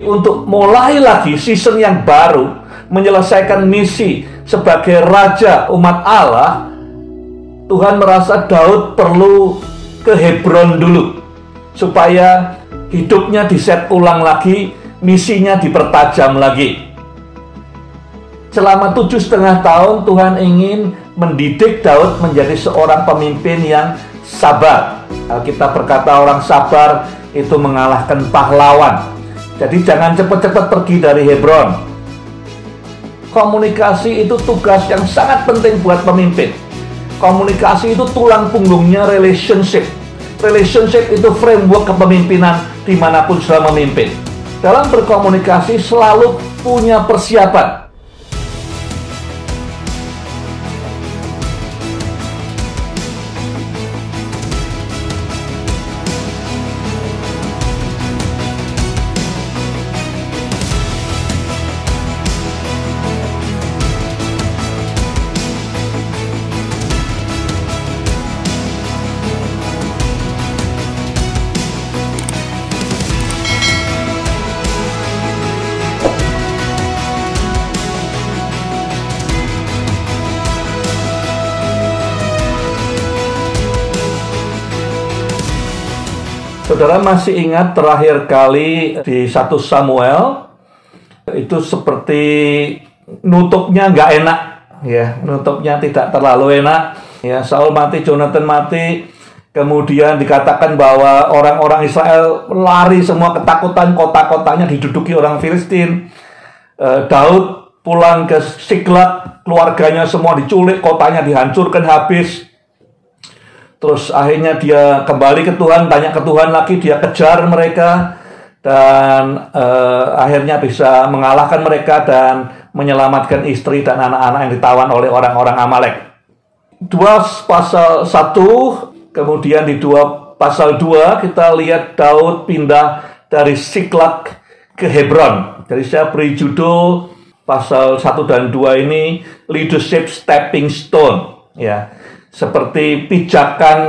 Untuk mulai lagi season yang baru, menyelesaikan misi sebagai raja umat Allah, Tuhan merasa Daud perlu ke Hebron dulu supaya hidupnya diset ulang lagi, misinya dipertajam lagi. Selama 7,5 tahun Tuhan ingin mendidik Daud menjadi seorang pemimpin yang sabar. Alkitab berkata orang sabar itu mengalahkan pahlawan. Jadi jangan cepat-cepat pergi dari Hebron. Komunikasi itu tugas yang sangat penting buat pemimpin. Komunikasi itu tulang punggungnya relationship. Relationship itu framework kepemimpinan dimanapun sudah memimpin. Dalam berkomunikasi selalu punya persiapan. Saudara masih ingat terakhir kali di 1 Samuel itu seperti nutupnya nggak enak, ya, nutupnya tidak terlalu enak. Ya, Saul mati, Jonathan mati, kemudian dikatakan bahwa orang-orang Israel lari semua ketakutan, kota-kotanya diduduki orang Filistin. Daud pulang ke Siklag, keluarganya semua diculik, kotanya dihancurkan habis. Terus akhirnya dia kembali ke Tuhan, tanya ke Tuhan lagi, dia kejar mereka, dan akhirnya bisa mengalahkan mereka dan menyelamatkan istri dan anak-anak yang ditawan oleh orang-orang Amalek. 2 pasal 1, kemudian di 2 pasal 2 kita lihat Daud pindah dari Siklag ke Hebron. Jadi saya beri judul pasal 1 dan 2 ini Leadership Stepping Stone, ya. Seperti pijakan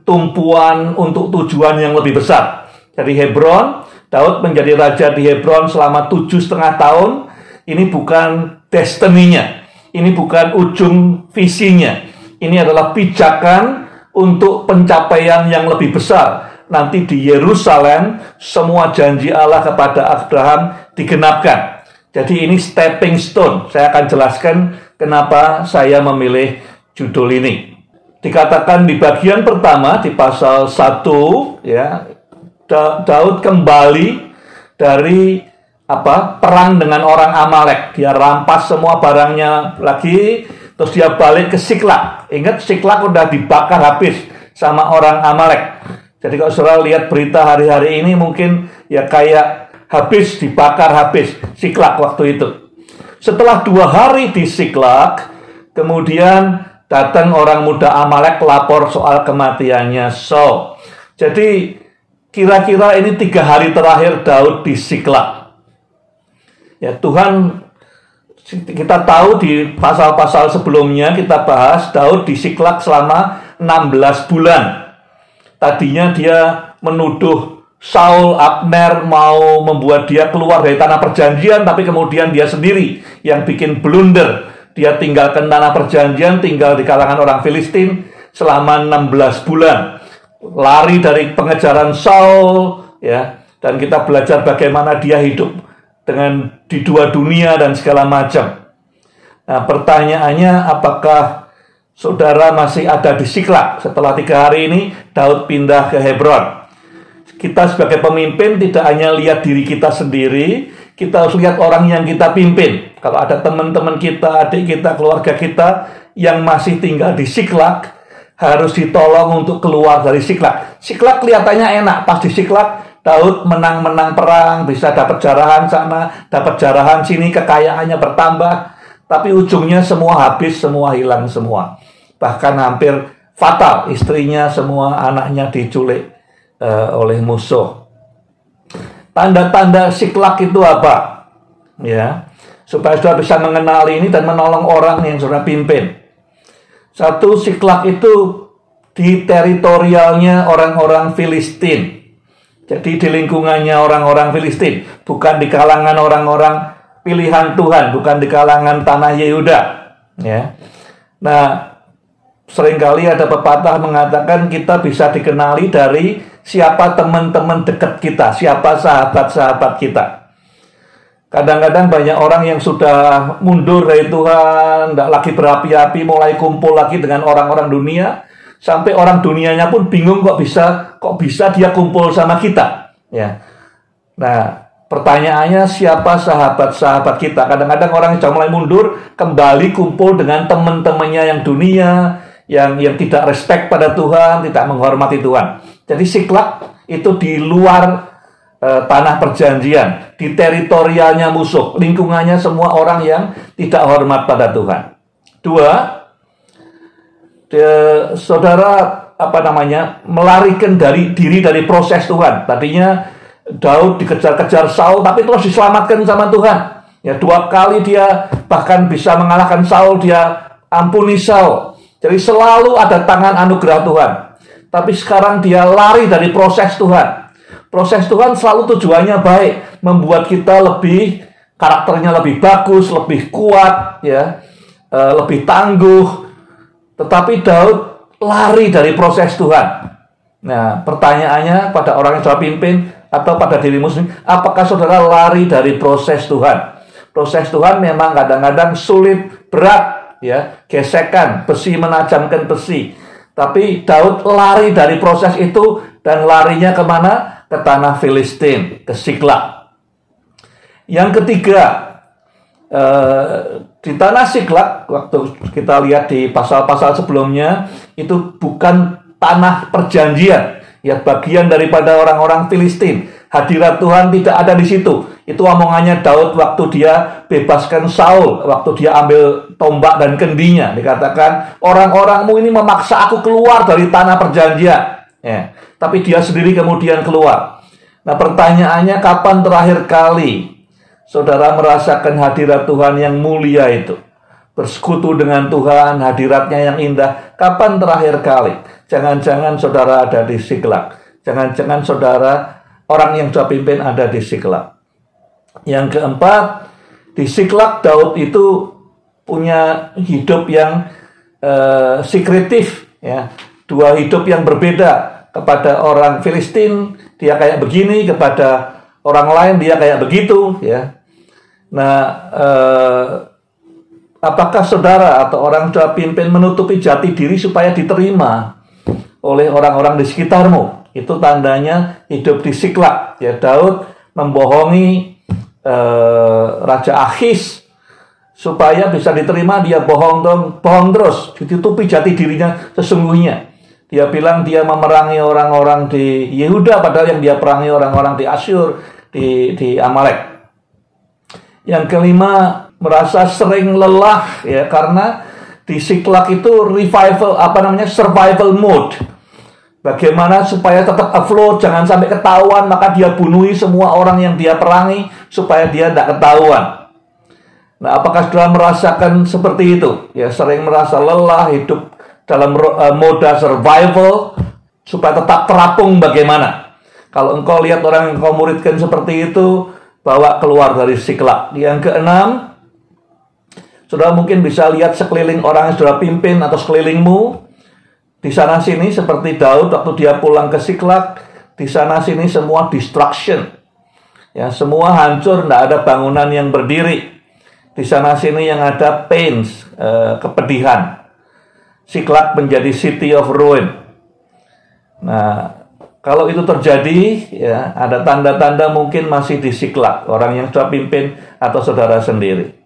tumpuan untuk tujuan yang lebih besar. Dari Hebron, Daud menjadi raja di Hebron selama 7,5 tahun. Ini bukan destiny-nya, ini bukan ujung visinya. Ini adalah pijakan untuk pencapaian yang lebih besar. Nanti di Yerusalem, semua janji Allah kepada Abraham digenapkan. Jadi ini stepping stone. Saya akan jelaskan kenapa saya memilih judul ini. Dikatakan di bagian pertama di pasal 1, ya, Daud kembali dari perang dengan orang Amalek. Dia rampas semua barangnya lagi, terus dia balik ke Siklag. Ingat, Siklag udah dibakar habis sama orang Amalek. Jadi kalau saudara lihat berita hari-hari ini mungkin ya kayak habis dibakar habis Siklag waktu itu. Setelah 2 hari di Siklag, kemudian datang orang muda Amalek lapor soal kematiannya Saul. Jadi kira-kira ini 3 hari terakhir Daud di Siklag. Ya, Tuhan, kita tahu di pasal-pasal sebelumnya kita bahas Daud di Siklag selama 16 bulan. Tadinya dia menuduh Saul, Abner mau membuat dia keluar dari tanah perjanjian, tapi kemudian dia sendiri yang bikin blunder. Dia tinggalkan tanah perjanjian, tinggal di kalangan orang Filistin selama 16 bulan. Lari dari pengejaran Saul, ya. Dan kita belajar bagaimana dia hidup dengan di 2 dunia dan segala macam. Nah, pertanyaannya, apakah saudara masih ada di Siklag? Setelah 3 hari ini, Daud pindah ke Hebron. Kita sebagai pemimpin tidak hanya lihat diri kita sendiri, kita harus lihat orang yang kita pimpin. Kalau ada teman-teman kita, adik kita, keluarga kita yang masih tinggal di Siklag, harus ditolong untuk keluar dari Siklag. Siklag kelihatannya enak. Pas di Siklag, Daud menang-menang perang, bisa dapat jarahan sana, dapat jarahan sini, kekayaannya bertambah. Tapi ujungnya semua habis, semua hilang semua. Bahkan hampir fatal, istrinya, semua anaknya diculik oleh musuh. Tanda-tanda Siklag itu apa? Ya, supaya saudara bisa mengenali ini dan menolong orang yang saudara pimpin. 1, Siklag itu di teritorialnya orang-orang Filistin. Jadi di lingkungannya orang-orang Filistin, bukan di kalangan orang-orang pilihan Tuhan, bukan di kalangan tanah Yehuda. Ya. Nah, seringkali ada pepatah mengatakan kita bisa dikenali dari siapa teman-teman dekat kita, siapa sahabat-sahabat kita. Kadang-kadang banyak orang yang sudah mundur dari Tuhan, tidak lagi berapi-api, mulai kumpul lagi dengan orang-orang dunia, sampai orang dunianya pun bingung kok bisa dia kumpul sama kita. Ya. Nah, pertanyaannya siapa sahabat-sahabat kita? Kadang-kadang orang yang sudah mulai mundur kembali kumpul dengan teman-temannya yang dunia, yang tidak respect pada Tuhan, tidak menghormati Tuhan. Jadi Siklak itu di luar tanah perjanjian, di teritorialnya musuh, lingkungannya semua orang yang tidak hormat pada Tuhan. Dua, saudara melarikan diri dari proses Tuhan. Tadinya Daud dikejar-kejar Saul, tapi terus diselamatkan sama Tuhan. Ya, 2 kali dia bahkan bisa mengalahkan Saul, dia ampuni Saul. Jadi selalu ada tangan anugerah Tuhan. Tapi sekarang dia lari dari proses Tuhan. Proses Tuhan selalu tujuannya baik, membuat kita karakternya lebih bagus, lebih kuat, ya, lebih tangguh. Tetapi Daud lari dari proses Tuhan. Nah, pertanyaannya pada orang yang sudah pimpin atau pada dirimu sendiri, apakah saudara lari dari proses Tuhan? Proses Tuhan memang kadang-kadang sulit, berat, ya, gesekan, besi menajamkan besi. Tapi Daud lari dari proses itu dan larinya kemana? Ke tanah Filistin, ke Siklak. Yang ketiga, di tanah Siklak, waktu kita lihat di pasal-pasal sebelumnya, itu bukan tanah perjanjian, ya, bagian daripada orang-orang Filistin. Hadirat Tuhan tidak ada di situ. Itu omongannya Daud waktu dia bebaskan Saul, waktu dia ambil tombak dan kendinya. Dikatakan, orang-orangmu ini memaksa aku keluar dari tanah perjanjian. Ya. Tapi dia sendiri kemudian keluar. Nah, pertanyaannya, kapan terakhir kali saudara merasakan hadirat Tuhan yang mulia itu? Bersekutu dengan Tuhan, hadiratnya yang indah. Kapan terakhir kali? Jangan-jangan saudara ada di Siklak. Jangan-jangan saudara, orang yang sudah pimpin ada di Siklak. Yang keempat, di Siklak Daud itu punya hidup yang sekretif, ya. 2 hidup yang berbeda. Kepada orang Filistin dia kayak begini, kepada orang lain dia kayak begitu, ya. Nah, apakah saudara atau orang sudah pimpin menutupi jati diri supaya diterima oleh orang-orang di sekitarmu? Itu tandanya hidup di Siklak. Ya, Daud membohongi Raja Akhis supaya bisa diterima. Dia bohong terus, ditutupi jati dirinya sesungguhnya. Dia bilang dia memerangi orang-orang di Yehuda, padahal yang dia perangi orang-orang di Asyur, di Amalek. Yang kelima, merasa sering lelah, ya, karena di Siklak itu survival mode. Bagaimana supaya tetap afloat, jangan sampai ketahuan, maka dia bunuhi semua orang yang dia perangi supaya dia tidak ketahuan. Nah, apakah saudara merasakan seperti itu? Ya, sering merasa lelah, hidup dalam mode survival supaya tetap terapung bagaimana. Kalau engkau lihat orang yang engkau muridkan seperti itu, bawa keluar dari Siklak. Yang keenam, saudara mungkin bisa lihat sekeliling orang yang saudara pimpin atau sekelilingmu. Di sana sini seperti Daud waktu dia pulang ke Siklak, di sana sini semua destruction. Ya, semua hancur, tidak ada bangunan yang berdiri. Di sana sini yang ada pains, kepedihan. Siklak menjadi city of ruin. Nah, kalau itu terjadi, ya, ada tanda-tanda mungkin masih di Siklak, orang yang sudah pimpin atau saudara sendiri.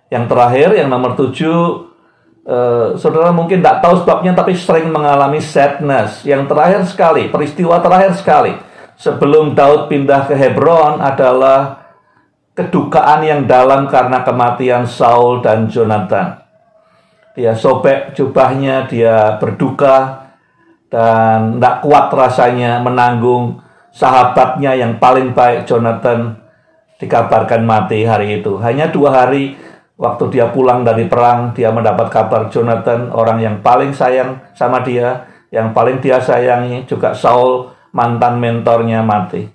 Yang terakhir, yang nomor 7, saudara mungkin tidak tahu sebabnya, tapi sering mengalami sadness. Yang terakhir sekali, peristiwa terakhir sekali, sebelum Daud pindah ke Hebron adalah kedukaan yang dalam karena kematian Saul dan Jonathan. Dia sobek jubahnya, dia berduka, dan tidak kuat rasanya menanggung sahabatnya yang paling baik, Jonathan, dikabarkan mati hari itu. Hanya 2 hari waktu dia pulang dari perang, dia mendapat kabar Jonathan, orang yang paling sayang sama dia, yang paling dia sayangi, juga Saul, mantan mentornya mati.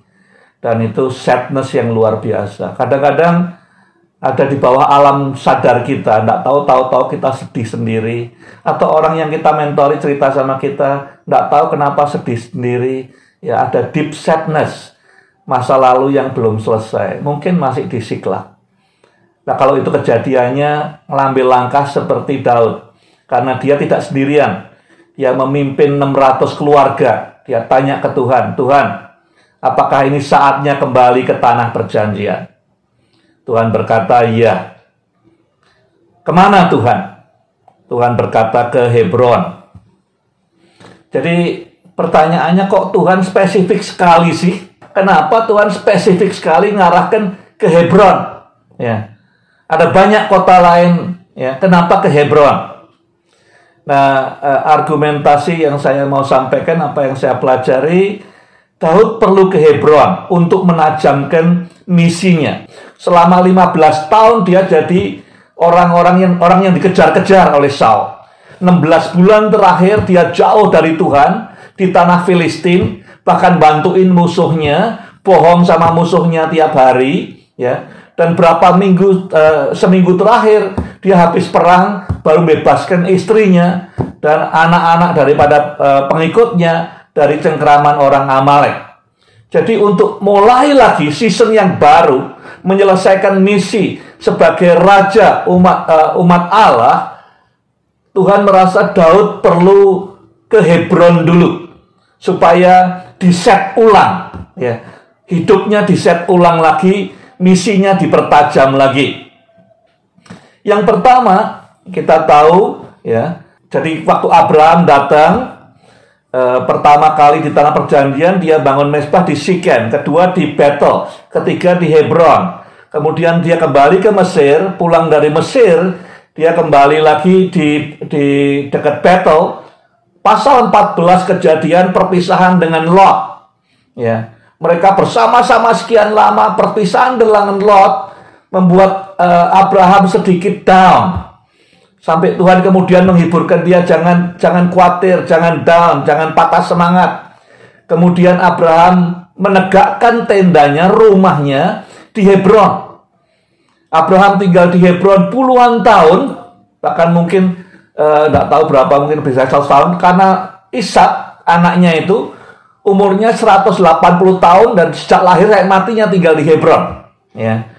Dan itu sadness yang luar biasa. Kadang-kadang ada di bawah alam sadar kita, nggak tahu kita sedih sendiri. Atau orang yang kita mentori cerita sama kita, nggak tahu kenapa sedih sendiri. Ya, ada deep sadness, masa lalu yang belum selesai. Mungkin masih di Siklag. Nah, kalau itu kejadiannya, ngambil langkah seperti Daud. Karena dia tidak sendirian. Dia memimpin 600 keluarga. Dia tanya ke Tuhan, Tuhan, apakah ini saatnya kembali ke tanah perjanjian? Tuhan berkata, iya. Kemana Tuhan? Tuhan berkata, ke Hebron. Jadi pertanyaannya, kok Tuhan spesifik sekali sih? Kenapa Tuhan spesifik sekali ngarahkan ke Hebron? Ya. Ada banyak kota lain, ya. Kenapa ke Hebron? Nah, argumentasi yang saya mau sampaikan, apa yang saya pelajari, Daud perlu ke Hebron untuk menajamkan misinya. Selama 15 tahun dia jadi orang yang dikejar-kejar oleh Saul. 16 bulan terakhir dia jauh dari Tuhan di tanah Filistin, bahkan bantuin musuhnya, bohong sama musuhnya tiap hari, ya. Dan seminggu terakhir dia habis perang baru bebaskan istrinya dan anak-anak daripada pengikutnya dari cengkeraman orang Amalek. Jadi untuk mulai lagi season yang baru, menyelesaikan misi sebagai raja umat Allah, Tuhan merasa Daud perlu ke Hebron dulu supaya diset ulang, ya. Hidupnya diset ulang lagi, misinya dipertajam lagi. Yang pertama, kita tahu, ya. Jadi waktu Abraham datang pertama kali di tanah perjanjian, dia bangun mezbah di Sikem, kedua di Betel, ketiga di Hebron. Kemudian dia kembali ke Mesir, pulang dari Mesir, dia kembali lagi di dekat Betel. Pasal 14 kejadian perpisahan dengan Lot. Ya, mereka bersama-sama sekian lama, perpisahan dengan Lot membuat Abraham sedikit down. Sampai Tuhan kemudian menghiburkan dia, jangan khawatir, jangan down, jangan patah semangat. Kemudian Abraham menegakkan tendanya, rumahnya di Hebron. Abraham tinggal di Hebron puluhan tahun, bahkan mungkin tidak tahu berapa, mungkin bisa 100 tahun, karena Ishak anaknya itu umurnya 180 tahun dan sejak lahir sampai matinya tinggal di Hebron. Ya.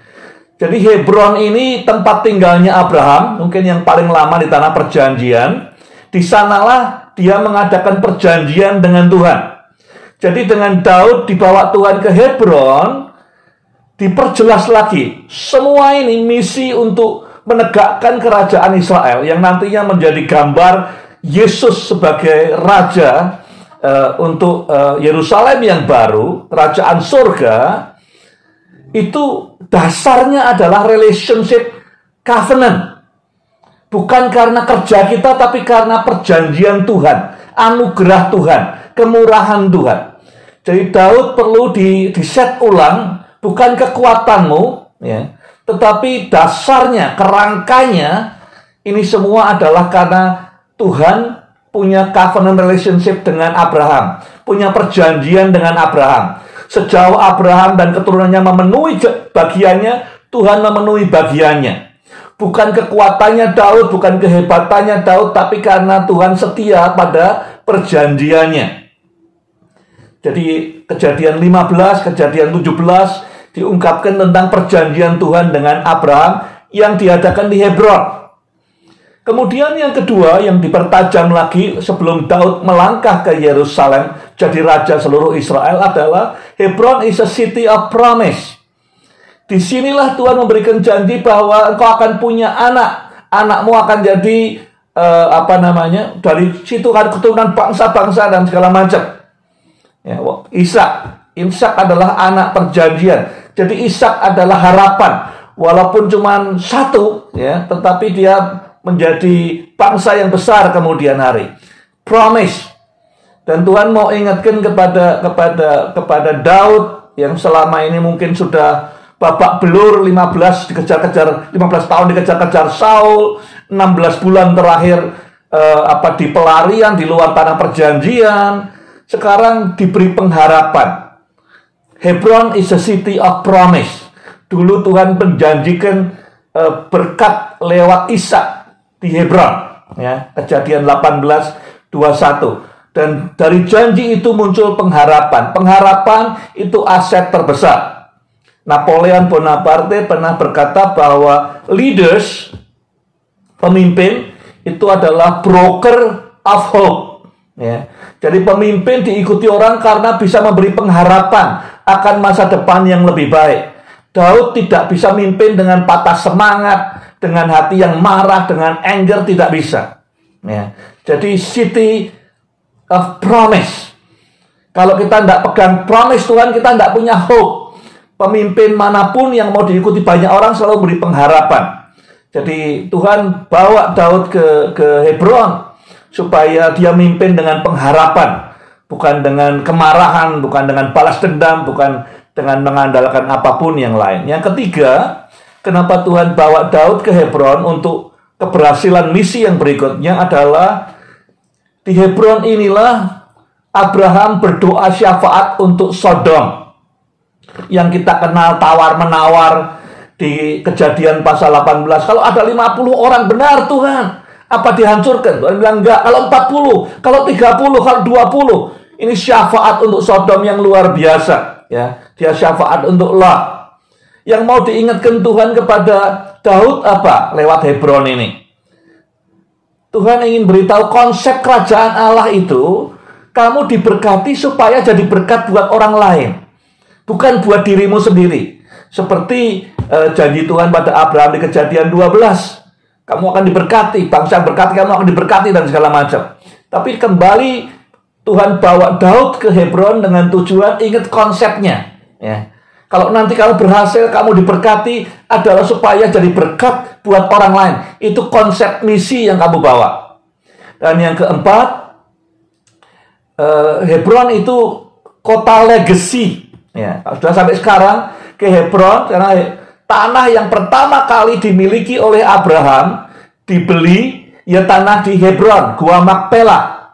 Jadi Hebron ini tempat tinggalnya Abraham, mungkin yang paling lama di tanah perjanjian. Di sanalah dia mengadakan perjanjian dengan Tuhan. Jadi dengan Daud dibawa Tuhan ke Hebron, diperjelas lagi. Semua ini misi untuk menegakkan kerajaan Israel yang nantinya menjadi gambar Yesus sebagai raja untuk Yerusalem yang baru, kerajaan surga. Itu dasarnya adalah relationship covenant. Bukan karena kerja kita, tapi karena perjanjian Tuhan, anugerah Tuhan, kemurahan Tuhan. Jadi Daud perlu diset ulang, bukan kekuatanmu, ya, tetapi dasarnya, kerangkanya, ini semua adalah karena Tuhan punya covenant relationship dengan Abraham, punya perjanjian dengan Abraham. Sejauh Abraham dan keturunannya memenuhi bagiannya, Tuhan memenuhi bagiannya. Bukan kekuatannya Daud, bukan kehebatannya Daud, tapi karena Tuhan setia pada perjanjiannya. Jadi kejadian 15, kejadian 17 diungkapkan tentang perjanjian Tuhan dengan Abraham yang diadakan di Hebron. Kemudian yang kedua yang dipertajam lagi sebelum Daud melangkah ke Yerusalem jadi raja seluruh Israel adalah Hebron is a city of promise. Disinilah Tuhan memberikan janji bahwa engkau akan punya anak. Anakmu akan jadi dari situ kan keturunan bangsa-bangsa dan segala macam. Ya, Ishak adalah anak perjanjian. Jadi Ishak adalah harapan. Walaupun cuma satu, ya, tetapi dia menjadi bangsa yang besar kemudian hari. Promise. Dan Tuhan mau ingatkan kepada Daud yang selama ini mungkin sudah babak belur, 15 tahun dikejar-kejar Saul, 16 bulan terakhir di pelarian di luar tanah perjanjian, sekarang diberi pengharapan. Hebron is a city of promise. Dulu Tuhan menjanjikan berkat lewat Ishak di Hebron, ya, Kejadian 18:21. Dan dari janji itu muncul pengharapan. Pengharapan itu aset terbesar. Napoleon Bonaparte pernah berkata bahwa leaders, pemimpin, itu adalah broker of hope. Ya. Jadi pemimpin diikuti orang karena bisa memberi pengharapan akan masa depan yang lebih baik. Daud tidak bisa mimpin dengan patah semangat, dengan hati yang marah, dengan anger, tidak bisa. Ya. Jadi city of promise. Kalau kita tidak pegang promise Tuhan, kita tidak punya hope. Pemimpin manapun yang mau diikuti banyak orang selalu beri pengharapan. Jadi Tuhan bawa Daud ke Hebron supaya dia mimpin dengan pengharapan, bukan dengan kemarahan, bukan dengan balas dendam, bukan dengan mengandalkan apapun yang lain. Yang ketiga, kenapa Tuhan bawa Daud ke Hebron untuk keberhasilan misi yang berikutnya adalah di Hebron inilah Abraham berdoa syafaat untuk Sodom, yang kita kenal tawar-menawar di Kejadian pasal 18. Kalau ada 50 orang, benar Tuhan, apa dihancurkan? Tuhan bilang enggak. Kalau 40, kalau 30, kalau 20. Ini syafaat untuk Sodom yang luar biasa. Ya, dia syafaat untuk Lot. Yang mau diingatkan Tuhan kepada Daud apa? Lewat Hebron ini. Tuhan ingin beritahu konsep kerajaan Allah itu, kamu diberkati supaya jadi berkat buat orang lain, bukan buat dirimu sendiri. Seperti janji Tuhan pada Abraham di Kejadian 12. Kamu akan diberkati, bangsa yang berkati, kamu akan diberkati, dan segala macam. Tapi kembali Tuhan bawa Daud ke Hebron dengan tujuan, ingat konsepnya. Ya. Kalau nanti kamu berhasil, kamu diberkati, adalah supaya jadi berkat buat orang lain. Itu konsep misi yang kamu bawa. Dan yang keempat, Hebron itu kota legacy. Ya, sudah sampai sekarang ke Hebron, karena tanah yang pertama kali dimiliki oleh Abraham, dibeli, ya tanah di Hebron, Gua Makpela.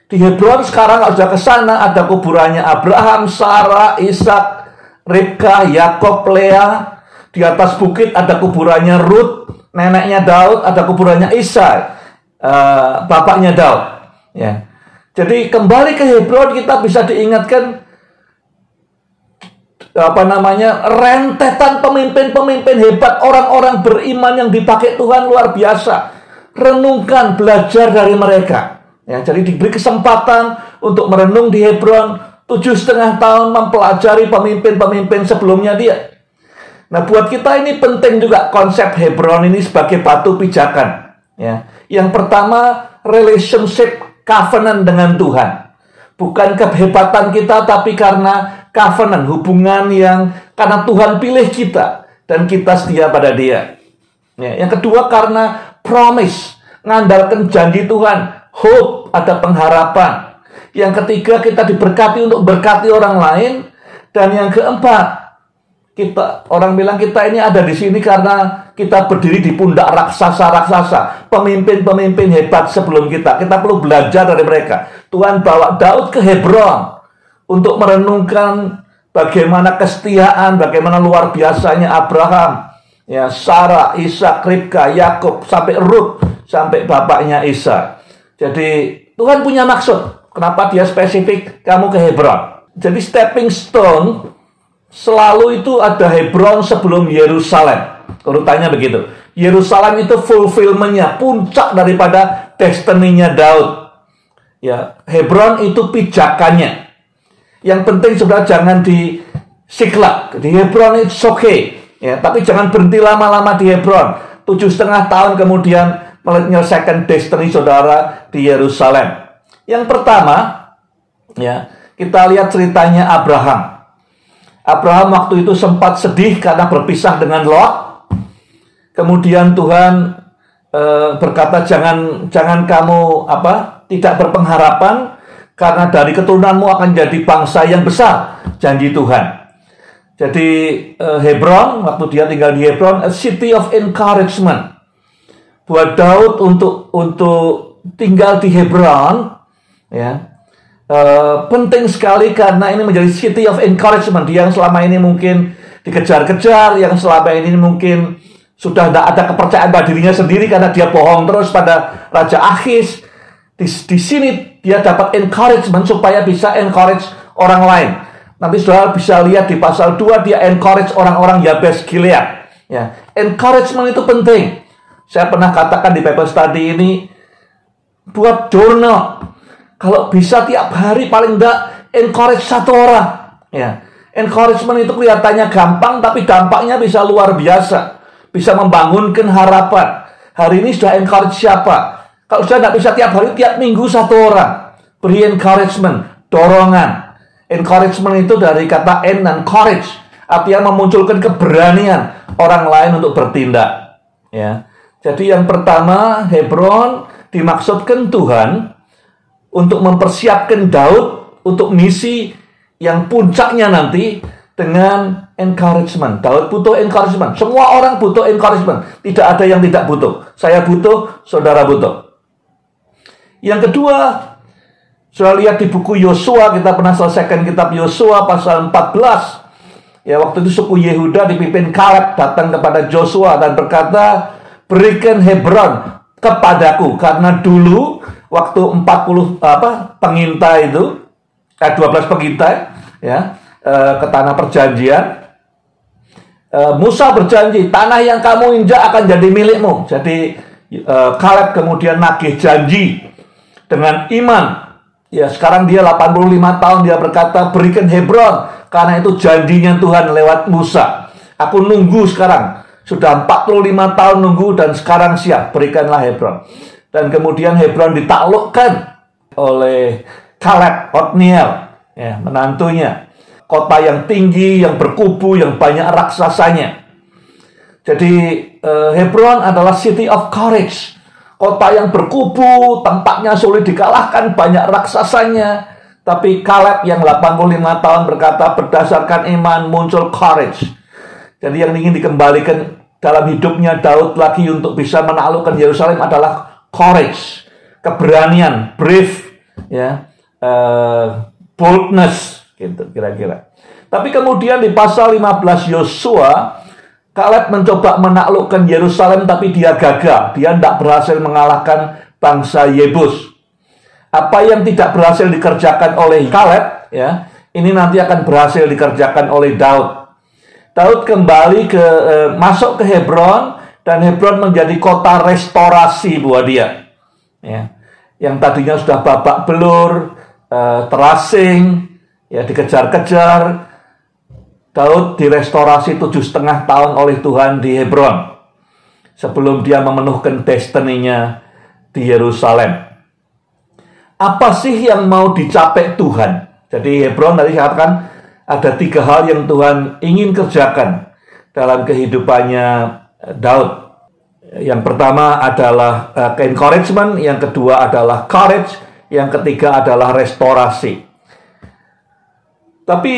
Di Hebron sekarang kalau sudah ke sana, ada kuburannya Abraham, Sarah, Ishak, Ribka, Yakob, Lea. Di atas bukit ada kuburannya Ruth, neneknya Daud, ada kuburannya Isai, bapaknya Daud. Ya. Jadi kembali ke Hebron kita bisa diingatkan rentetan pemimpin-pemimpin hebat, orang-orang beriman yang dipakai Tuhan luar biasa. Renungkan, belajar dari mereka. Ya, jadi diberi kesempatan untuk merenung di Hebron 7,5 tahun mempelajari pemimpin-pemimpin sebelumnya dia. Nah, buat kita ini penting juga konsep Hebron ini sebagai batu pijakan. Ya. Yang pertama, relationship covenant dengan Tuhan. Bukan kehebatan kita, tapi karena covenant, hubungan yang karena Tuhan pilih kita dan kita setia pada Dia. Ya. Yang kedua, karena promise, ngandalkan janji Tuhan, hope, ada pengharapan. Yang ketiga, kita diberkati untuk berkati orang lain. Dan yang keempat, orang bilang kita ini ada di sini karena kita berdiri di pundak raksasa-raksasa, pemimpin-pemimpin hebat sebelum kita. Kita perlu belajar dari mereka. Tuhan bawa Daud ke Hebron untuk merenungkan bagaimana kesetiaan, bagaimana luar biasanya Abraham, ya, Sarah, Ishak, Ribka, Yakob, sampai Ruth, sampai bapaknya Isa. Jadi Tuhan punya maksud. Kenapa dia spesifik kamu ke Hebron? Jadi stepping stone selalu itu ada Hebron sebelum Yerusalem. Urutannya begitu. Yerusalem itu fulfillment-nya, puncak daripada destiny-nya Daud. Ya, Hebron itu pijakannya. Yang penting sebenarnya jangan di Siklak. Di Hebron it's okay. Ya, tapi jangan berhenti lama-lama di Hebron. 7,5 tahun kemudian menyelesaikan destiny saudara di Yerusalem. Yang pertama, ya, kita lihat ceritanya Abraham. Abraham waktu itu sempat sedih karena berpisah dengan Lot. Kemudian Tuhan berkata, jangan kamu tidak berpengharapan, karena dari keturunanmu akan jadi bangsa yang besar, janji Tuhan. Jadi Hebron, waktu dia tinggal di Hebron, a city of encouragement. Buat Daud untuk tinggal di Hebron, ya, penting sekali karena ini menjadi city of encouragement. Yang selama ini mungkin dikejar-kejar, yang selama ini mungkin sudah tidak ada kepercayaan pada dirinya sendiri karena dia bohong terus pada Raja Akhis. Di sini dia dapat encouragement supaya bisa encourage orang lain. Nanti saudara bisa lihat di pasal 2 dia encourage orang-orang Yabes Gilead. Ya, encouragement itu penting. Saya pernah katakan di Bible study ini, buat journal. Kalau bisa tiap hari paling enggak encourage satu orang. Ya, encouragement itu kelihatannya gampang, tapi dampaknya bisa luar biasa. Bisa membangunkan harapan. Hari ini sudah encourage siapa? Kalau sudah tidak bisa tiap hari, tiap minggu satu orang. Beri encouragement, dorongan. Encouragement itu dari kata en dan courage. Artinya memunculkan keberanian orang lain untuk bertindak. Ya. Jadi yang pertama, Hebron dimaksudkan Tuhan untuk mempersiapkan Daud untuk misi yang puncaknya nanti dengan encouragement. Daud butuh encouragement. Semua orang butuh encouragement. Tidak ada yang tidak butuh. Saya butuh, saudara butuh. Yang kedua, saudara lihat di buku Yosua, kita pernah selesaikan kitab Yosua pasal 14. Ya, waktu itu suku Yehuda dipimpin Kaleb datang kepada Joshua dan berkata, berikan Hebron kepadaku, karena dulu waktu 40 pengintai itu 12 pengintai ya ke tanah perjanjian, Musa berjanji tanah yang kamu injak akan jadi milikmu. Jadi Kaleb kemudian nagih janji dengan iman. Ya, sekarang dia 85 tahun, dia berkata berikan Hebron karena itu janjinya Tuhan lewat Musa. Aku nunggu sekarang. Sudah 45 tahun nunggu dan sekarang siap. Berikanlah Hebron. Dan kemudian Hebron ditaklukkan oleh Kaleb, Otniel, ya, menantunya. Kota yang tinggi, yang berkubu, yang banyak raksasanya. Jadi Hebron adalah city of courage. Kota yang berkubu, tempatnya sulit dikalahkan, banyak raksasanya. Tapi Kaleb yang 85 tahun berkata berdasarkan iman muncul courage. Jadi yang ingin dikembalikan dalam hidupnya Daud lagi untuk bisa menaklukkan Yerusalem adalah courage, keberanian, brave, ya, boldness, gitu kira-kira. Tapi kemudian di pasal 15 Yosua, Kaleb mencoba menaklukkan Yerusalem tapi dia gagal. Dia tidak berhasil mengalahkan bangsa Yebus. Apa yang tidak berhasil dikerjakan oleh Kaleb, ya, ini nanti akan berhasil dikerjakan oleh Daud. Daud kembali masuk ke Hebron dan Hebron menjadi kota restorasi buat dia. Ya, yang tadinya sudah babak belur, terasing, ya, dikejar-kejar. Daud direstorasi 7,5 tahun oleh Tuhan di Hebron sebelum dia memenuhkan destiny-nya di Yerusalem. Apa sih yang mau dicapai Tuhan? Jadi Hebron tadi saya katakan ada 3 hal yang Tuhan ingin kerjakan dalam kehidupannya Daud. Yang pertama adalah encouragement, yang kedua adalah courage, yang ketiga adalah restorasi. Tapi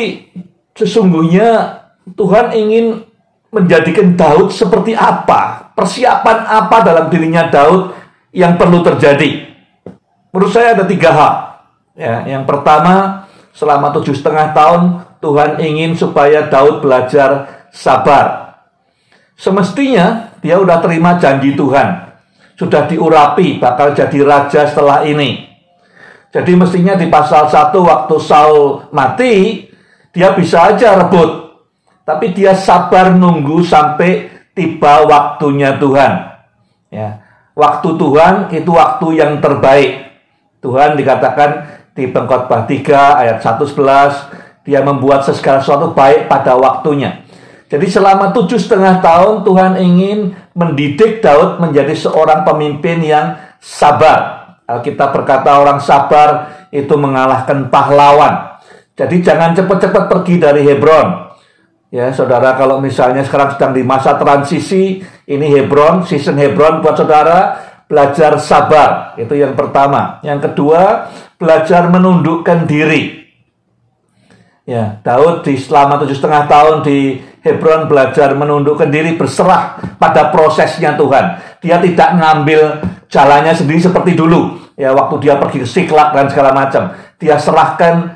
sesungguhnya Tuhan ingin menjadikan Daud seperti apa? Persiapan apa dalam dirinya Daud yang perlu terjadi? Menurut saya ada 3 hal. Ya, yang pertama, selama 7,5 tahun Tuhan ingin supaya Daud belajar sabar. Semestinya dia udah terima janji Tuhan, sudah diurapi bakal jadi raja setelah ini. Jadi mestinya di pasal 1 waktu Saul mati, dia bisa aja rebut. Tapi dia sabar nunggu sampai tiba waktunya Tuhan. Ya, waktu Tuhan itu waktu yang terbaik. Tuhan dikatakan di Pengkhotbah 3 ayat 1-11, dia membuat segala sesuatu baik pada waktunya. Jadi selama 7,5 tahun Tuhan ingin mendidik Daud menjadi seorang pemimpin yang sabar. Alkitab berkata orang sabar itu mengalahkan pahlawan. Jadi jangan cepat-cepat pergi dari Hebron. Ya, saudara, kalau misalnya sekarang sedang di masa transisi, ini Hebron, season Hebron buat saudara, belajar sabar. Itu yang pertama. Yang kedua, belajar menundukkan diri. Ya, Daud selama 7,5 tahun di Hebron belajar menundukkan diri, berserah pada prosesnya Tuhan. Dia tidak ngambil jalannya sendiri seperti dulu. Ya, waktu dia pergi ke Siklak dan segala macam. dia serahkan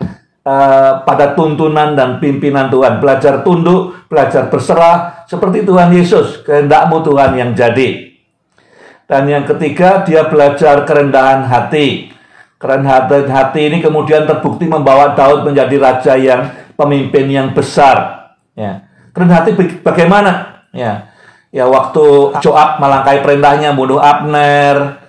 pada tuntunan dan pimpinan Tuhan. Belajar tunduk, belajar berserah, seperti Tuhan Yesus, kehendak-Mu Tuhan yang jadi. Dan yang ketiga, dia belajar kerendahan hati. Kerendahan hati ini kemudian terbukti membawa Daud menjadi raja yang pemimpin yang besar. Ya. Kerendahan hati bagaimana? Ya, waktu Joab melangkai perintahnya bunuh Abner.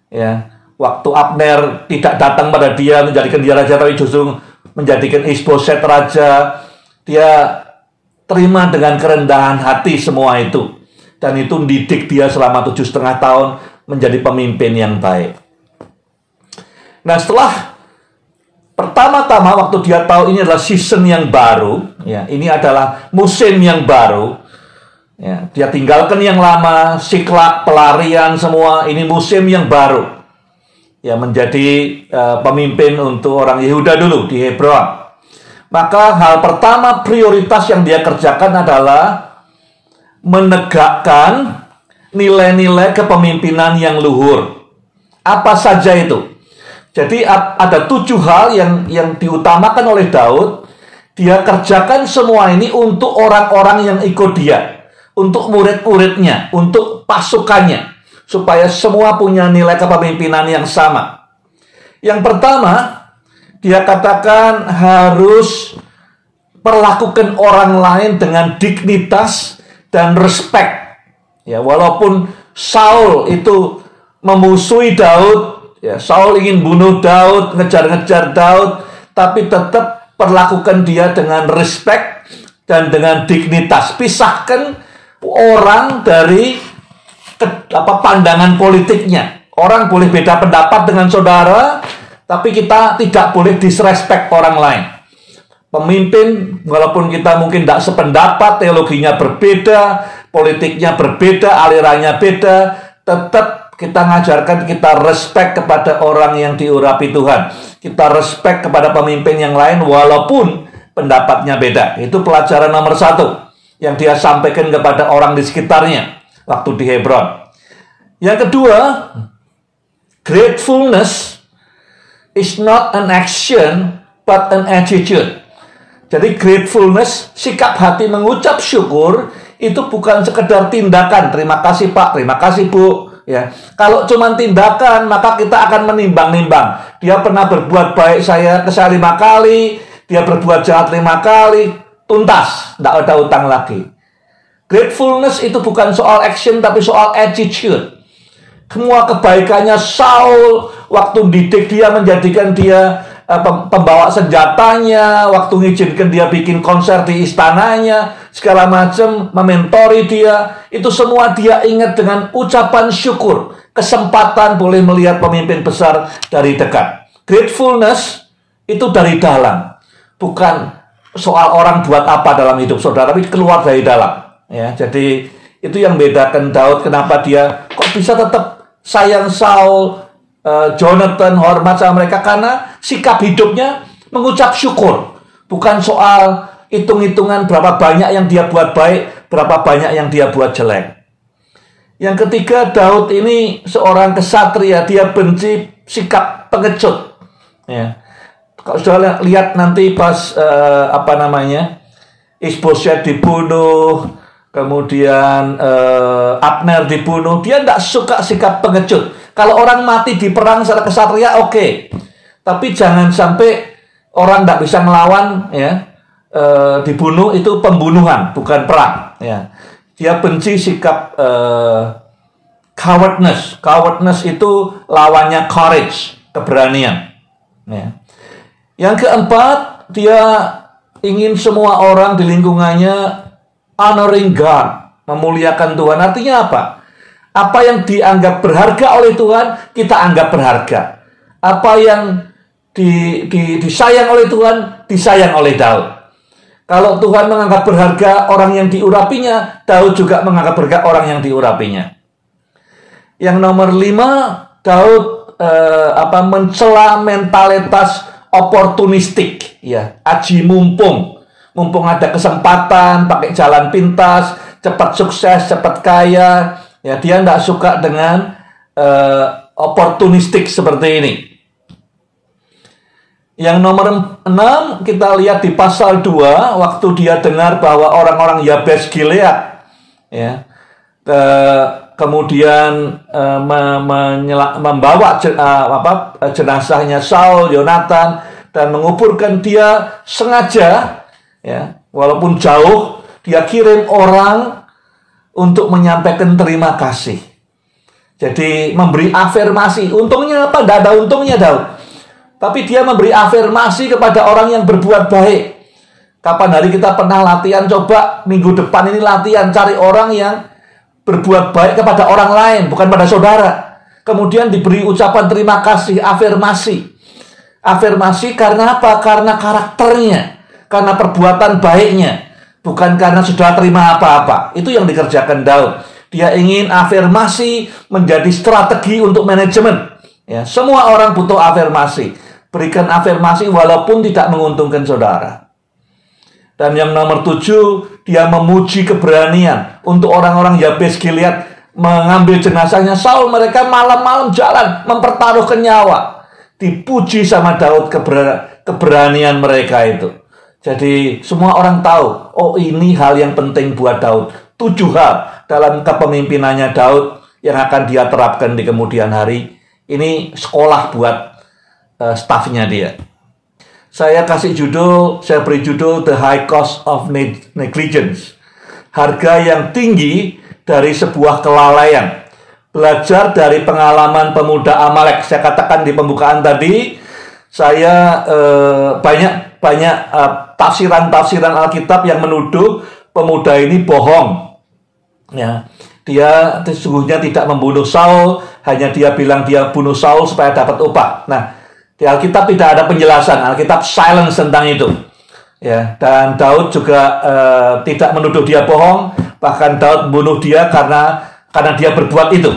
Ya, waktu Abner tidak datang pada dia menjadikan dia raja, tapi justru menjadikan Isboset raja, dia terima dengan kerendahan hati semua itu. Dan itu mendidik dia selama 7,5 tahun menjadi pemimpin yang baik. Nah, setelah pertama-tama waktu dia tahu ini adalah season yang baru, ya, ini adalah musim yang baru, ya, dia tinggalkan yang lama, Siklak, pelarian semua, ini musim yang baru. Ya, menjadi pemimpin untuk orang Yehuda dulu di Hebron. Maka hal pertama prioritas yang dia kerjakan adalah menegakkan nilai-nilai kepemimpinan yang luhur. Apa saja itu? Jadi ada 7 hal yang diutamakan oleh Daud. Dia kerjakan semua ini untuk orang-orang yang ikut dia, untuk murid-muridnya, untuk pasukannya, supaya semua punya nilai kepemimpinan yang sama. Yang pertama, dia katakan harus perlakukan orang lain dengan dignitas dan respect. Ya, walaupun Saul itu memusuhi Daud, ya, Saul ingin bunuh Daud, ngejar-ngejar Daud, tapi tetap perlakukan dia dengan respect dan dengan dignitas. Pisahkan orang dari pandangan politiknya. Orang boleh beda pendapat dengan saudara, tapi kita tidak boleh disrespect orang lain. Pemimpin, walaupun kita mungkin tidak sependapat, teologinya berbeda, politiknya berbeda, alirannya beda, tetap kita ngajarkan kita respect kepada orang yang diurapi Tuhan. Kita respect kepada pemimpin yang lain walaupun pendapatnya beda. Itu pelajaran nomor 1 yang dia sampaikan kepada orang di sekitarnya waktu di Hebron. Yang kedua, gratefulness is not an action but an attitude. Jadi gratefulness, sikap hati mengucap syukur, itu bukan sekedar tindakan. Terima kasih Pak, terima kasih Bu. Ya, kalau cuma tindakan, maka kita akan menimbang-nimbang. Dia pernah berbuat baik ke saya 5 kali, dia berbuat jahat 5 kali, tuntas, tidak ada utang lagi. Gratefulness itu bukan soal action, tapi soal attitude. Semua kebaikannya Saul, waktu didik dia, menjadikan dia pembawa senjatanya, waktu ngizinkan dia bikin konser di istananya, segala macam, mementori dia, itu semua dia ingat dengan ucapan syukur. Kesempatan boleh melihat pemimpin besar dari dekat. Gratefulness itu dari dalam, bukan soal orang buat apa dalam hidup saudara, tapi keluar dari dalam. Ya, jadi itu yang bedakan Daud, kenapa dia kok bisa tetap sayang Saul, Jonathan, hormat sama mereka, karena sikap hidupnya mengucap syukur. Bukan soal hitung-hitungan berapa banyak yang dia buat baik, berapa banyak yang dia buat jelek. Yang ketiga, Daud ini seorang kesatria, dia benci sikap pengecut. Ya. Kalau sudah lihat nanti pas Isboset dibunuh, kemudian Abner dibunuh, dia tidak suka sikap pengecut. Kalau orang mati di perang secara kesatria, oke. Tapi jangan sampai orang tidak bisa melawan, ya, dibunuh, itu pembunuhan, bukan perang. Ya. Dia benci sikap cowardness. Cowardness itu lawannya courage, keberanian. Ya. Yang keempat, dia ingin semua orang di lingkungannya honoring God, memuliakan Tuhan. Artinya apa? Apa yang dianggap berharga oleh Tuhan, kita anggap berharga. Apa yang disayang oleh Tuhan, disayang oleh Daud. Kalau Tuhan menganggap berharga orang yang diurapinya, Daud juga menganggap berharga orang yang diurapinya. Yang nomor 5, Daud mencela mentalitas oportunistik, ya, aji mumpung. Mumpung ada kesempatan, pakai jalan pintas, cepat sukses, cepat kaya. Ya, dia tidak suka dengan oportunistik seperti ini. Yang nomor 6 kita lihat di pasal 2, waktu dia dengar bahwa orang-orang Yabes Gilead ya, kemudian membawa jenazahnya Saul, Yonatan, dan menguburkan dia sengaja ya, walaupun jauh, dia kirim orang untuk menyampaikan terima kasih. Jadi memberi afirmasi. Untungnya apa? Tidak ada untungnya Daud. Tapi dia memberi afirmasi kepada orang yang berbuat baik. Kapan hari kita pernah latihan? Coba minggu depan ini latihan cari orang yang berbuat baik kepada orang lain, bukan pada saudara. Kemudian diberi ucapan terima kasih, afirmasi. Afirmasi karena apa? Karena karakternya, karena perbuatan baiknya, bukan karena sudah terima apa-apa. Itu yang dikerjakan Daud. Dia ingin afirmasi menjadi strategi untuk manajemen. Ya, semua orang butuh afirmasi. Berikan afirmasi walaupun tidak menguntungkan saudara. Dan yang nomor 7, dia memuji keberanian untuk orang-orang Yabes Gilead mengambil jenazahnya Saul. Mereka malam-malam jalan mempertaruhkan nyawa. Dipuji sama Daud keberanian mereka itu. Jadi semua orang tahu, oh ini hal yang penting buat Daud. 7 hal dalam kepemimpinannya Daud yang akan dia terapkan di kemudian hari. Ini sekolah buat stafnya dia. Saya beri judul The High Cost of Negligence. Harga yang tinggi dari sebuah kelalaian. Belajar dari pengalaman pemuda Amalek. Saya katakan di pembukaan tadi, saya banyak tafsiran Alkitab yang menuduh pemuda ini bohong. Ya, dia sesungguhnya tidak membunuh Saul, hanya dia bilang dia bunuh Saul supaya dapat upah. Nah, di Alkitab tidak ada penjelasan, Alkitab silence tentang itu. Ya, dan Daud juga tidak menuduh dia bohong, bahkan Daud bunuh dia karena dia berbuat itu.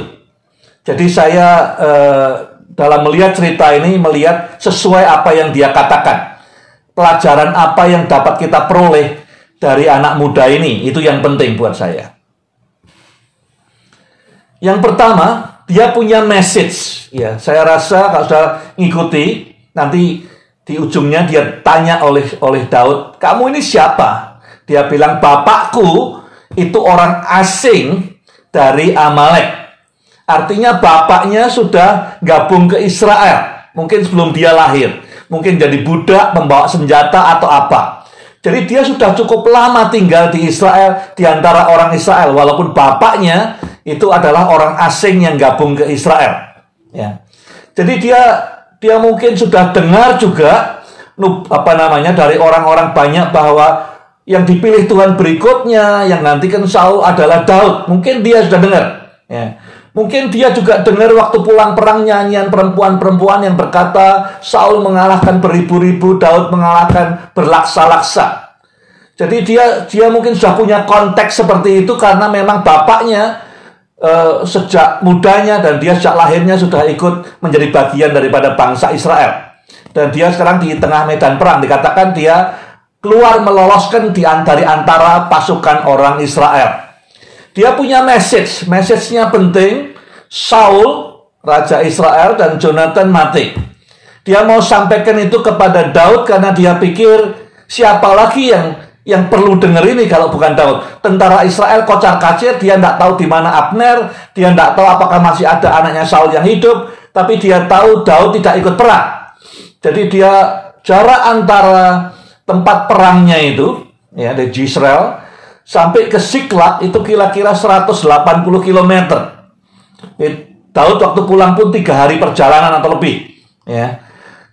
Jadi saya dalam melihat cerita ini melihat sesuai apa yang dia katakan. Pelajaran apa yang dapat kita peroleh dari anak muda ini, itu yang penting buat saya. Yang pertama, dia punya message. Ya, saya rasa kalau sudah ngikuti, nanti di ujungnya dia tanya oleh Daud, kamu ini siapa? Dia bilang, bapakku itu orang asing dari Amalek. Artinya bapaknya sudah gabung ke Israel. Mungkin sebelum dia lahir. Mungkin jadi budak, membawa senjata atau apa. Jadi dia sudah cukup lama tinggal di Israel, di antara orang Israel. Walaupun bapaknya itu adalah orang asing yang gabung ke Israel. Ya. Jadi dia mungkin sudah dengar juga dari orang-orang banyak bahwa yang dipilih Tuhan berikutnya, yang nanti kan Saul adalah Daud. Mungkin dia sudah dengar. Ya. Mungkin dia juga dengar waktu pulang perang nyanyian perempuan-perempuan yang berkata Saul mengalahkan beribu-ribu, Daud mengalahkan berlaksa-laksa. Jadi dia mungkin sudah punya konteks seperti itu karena memang bapaknya sejak mudanya dan dia sejak lahirnya sudah ikut menjadi bagian daripada bangsa Israel. Dan dia sekarang di tengah medan perang. Dikatakan dia keluar meloloskan dari antara pasukan orang Israel. Dia punya message. Message-nya penting. Saul, Raja Israel, dan Jonathan mati. Dia mau sampaikan itu kepada Daud karena dia pikir siapa lagi yang perlu dengar ini kalau bukan Daud. Tentara Israel kocar-kacir, dia tidak tahu di mana Abner, dia tidak tahu apakah masih ada anaknya Saul yang hidup, tapi dia tahu Daud tidak ikut perang. Jadi jarak antara tempat perangnya itu, ya, dari Jezreel sampai ke Siklag itu kira-kira 180 km. Daud waktu pulang pun 3 hari perjalanan atau lebih. Ya.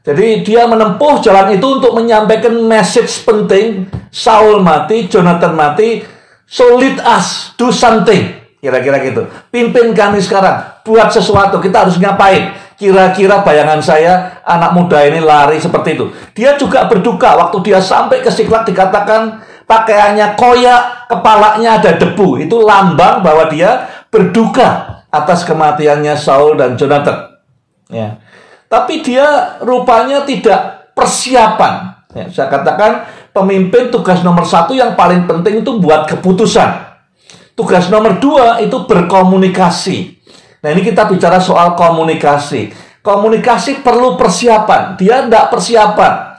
Jadi dia menempuh jalan itu untuk menyampaikan message penting. Saul mati, Jonathan mati. So lead us, do something. Kira-kira gitu. Pimpin kami sekarang, buat sesuatu. Kita harus ngapain? Kira-kira bayangan saya, anak muda ini lari seperti itu. Dia juga berduka. Waktu dia sampai ke Siklag dikatakan pakaiannya koyak, kepalanya ada debu. Itu lambang bahwa dia berduka atas kematiannya Saul dan Jonathan. Ya. Tapi dia rupanya tidak persiapan. Ya, saya katakan pemimpin tugas nomor 1 yang paling penting itu buat keputusan. Tugas nomor 2 itu berkomunikasi. Nah, ini kita bicara soal komunikasi. Komunikasi perlu persiapan. Dia tidak persiapan.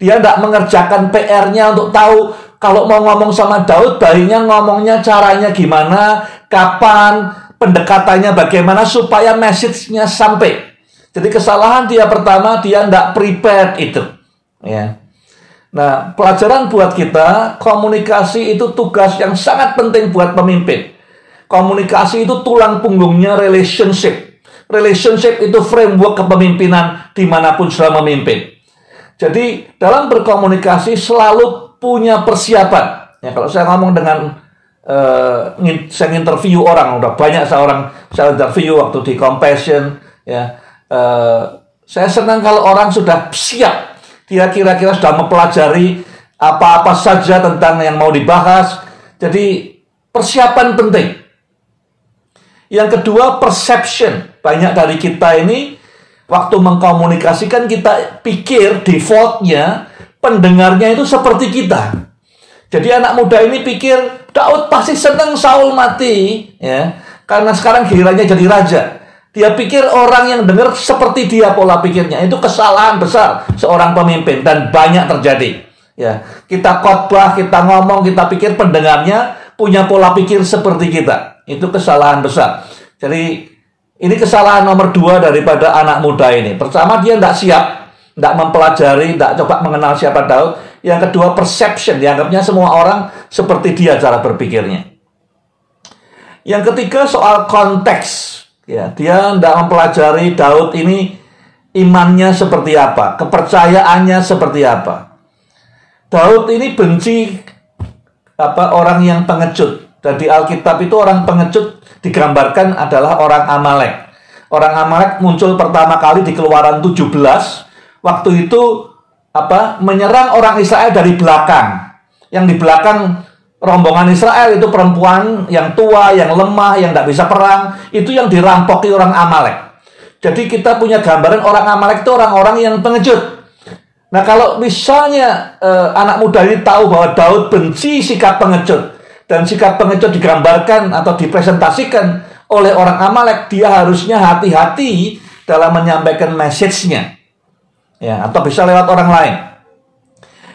Dia tidak mengerjakan PR-nya untuk tahu kalau mau ngomong sama Daud, baiknya ngomongnya caranya gimana, kapan, pendekatannya bagaimana supaya message-nya sampai. Jadi kesalahan dia pertama, dia tidak prepared itu. Ya. Nah, pelajaran buat kita, komunikasi itu tugas yang sangat penting buat pemimpin. Komunikasi itu tulang punggungnya relationship. Relationship itu framework kepemimpinan dimanapun sudah memimpin. Jadi, dalam berkomunikasi selalu punya persiapan. Ya, kalau saya ngomong dengan, saya interview orang, udah banyak saya interview waktu di Compassion. Ya, saya senang kalau orang sudah siap. Dia kira-kira sudah mempelajari apa-apa saja tentang yang mau dibahas. Jadi persiapan penting. Yang kedua, perception. Banyak dari kita ini waktu mengkomunikasikan, kita pikir defaultnya pendengarnya itu seperti kita. Jadi anak muda ini pikir Daud pasti senang Saul mati, ya, karena sekarang gilirannya jadi raja. Dia pikir orang yang dengar seperti dia pola pikirnya. Itu kesalahan besar seorang pemimpin dan banyak terjadi. Ya, kita khotbah, kita ngomong, kita pikir pendengarnya punya pola pikir seperti kita. Itu kesalahan besar. Jadi ini kesalahan nomor 2 daripada anak muda ini. Pertama, dia tidak siap, tidak mempelajari, tidak coba mengenal siapa Daud. Yang kedua, perception. Dianggapnya semua orang seperti dia cara berpikirnya. Yang ketiga, soal konteks. Ya, dia tidak mempelajari Daud ini imannya seperti apa, kepercayaannya seperti apa. Daud ini benci orang yang pengecut. Dan di Alkitab itu orang pengecut digambarkan adalah orang Amalek. Orang Amalek muncul pertama kali di Keluaran 17. Waktu itu menyerang orang Israel dari belakang. Yang di belakang rombongan Israel itu perempuan yang tua, yang lemah, yang tidak bisa perang. Itu yang dirampoki orang Amalek. Jadi kita punya gambaran orang Amalek itu orang-orang yang pengecut. Nah, kalau misalnya anak muda ini tahu bahwa Daud benci sikap pengecut, dan sikap pengecut digambarkan atau dipresentasikan oleh orang Amalek, dia harusnya hati-hati dalam menyampaikan message-nya. Ya, atau bisa lewat orang lain.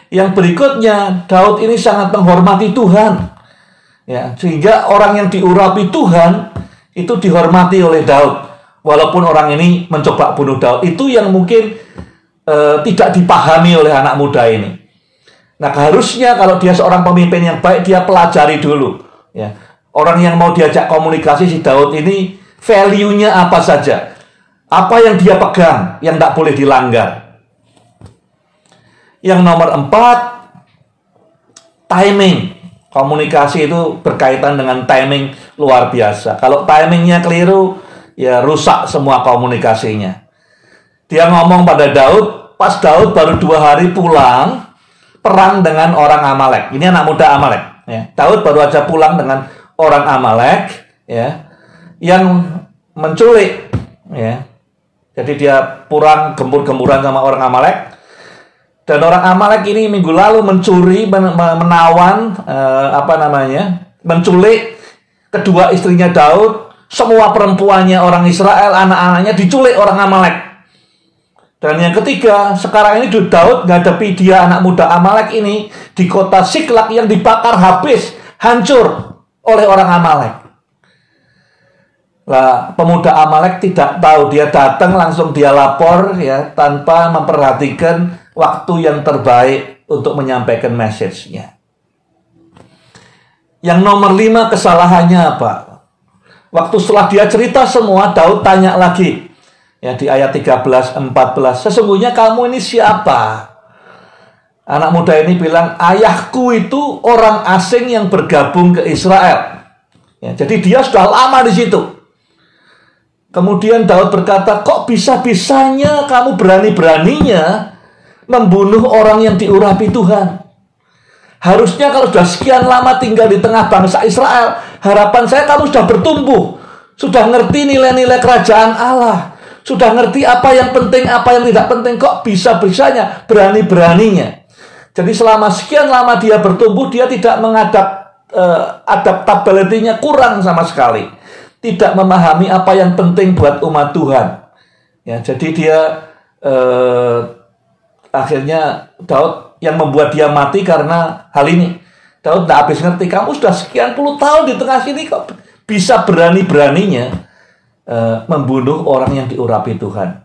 Yang berikutnya, Daud ini sangat menghormati Tuhan. Ya, sehingga orang yang diurapi Tuhan itu dihormati oleh Daud. Walaupun orang ini mencoba bunuh Daud. Itu yang mungkin tidak dipahami oleh anak muda ini. Nah, harusnya kalau dia seorang pemimpin yang baik, dia pelajari dulu. Ya, orang yang mau diajak komunikasi si Daud ini, value-nya apa saja. Apa yang dia pegang, yang tidak boleh dilanggar. Yang nomor 4, timing. Komunikasi itu berkaitan dengan timing luar biasa. Kalau timingnya keliru, ya rusak semua komunikasinya. Dia ngomong pada Daud, pas Daud baru 2 hari pulang, perang dengan orang Amalek. Ini anak muda Amalek. Ya. Daud baru aja pulang dengan orang Amalek, ya, yang menculik. Ya. Jadi dia pulang gembur-gemburan sama orang Amalek. Dan orang Amalek ini minggu lalu mencuri, menawan, menculik kedua istrinya Daud. Semua perempuannya orang Israel, anak-anaknya diculik orang Amalek. Dan yang ketiga, sekarang ini Daud menghadapi dia anak muda Amalek ini di kota Siklak yang dibakar habis, hancur oleh orang Amalek. Lah, pemuda Amalek tidak tahu, dia datang langsung dia lapor, ya, tanpa memperhatikan waktu yang terbaik untuk menyampaikan message-nya. Yang nomor 5 kesalahannya apa? Waktu setelah dia cerita semua, Daud tanya lagi. Ya, di ayat 13-14, sesungguhnya kamu ini siapa? Anak muda ini bilang, ayahku itu orang asing yang bergabung ke Israel. Ya, jadi dia sudah lama di situ. Kemudian Daud berkata, kok bisa-bisanya kamu berani-beraninya membunuh orang yang diurapi Tuhan? Harusnya kalau sudah sekian lama tinggal di tengah bangsa Israel, harapan saya kamu sudah bertumbuh, sudah ngerti nilai-nilai kerajaan Allah, sudah ngerti apa yang penting, apa yang tidak penting. Kok bisa-bisanya berani-beraninya? Jadi selama sekian lama dia bertumbuh, dia tidak adaptability-nya kurang sama sekali. Tidak memahami apa yang penting buat umat Tuhan. Ya, jadi dia akhirnya Daud yang membuat dia mati karena hal ini. Daud tidak habis ngerti, kamu sudah sekian puluh tahun di tengah sini kok bisa berani-beraninya membunuh orang yang diurapi Tuhan.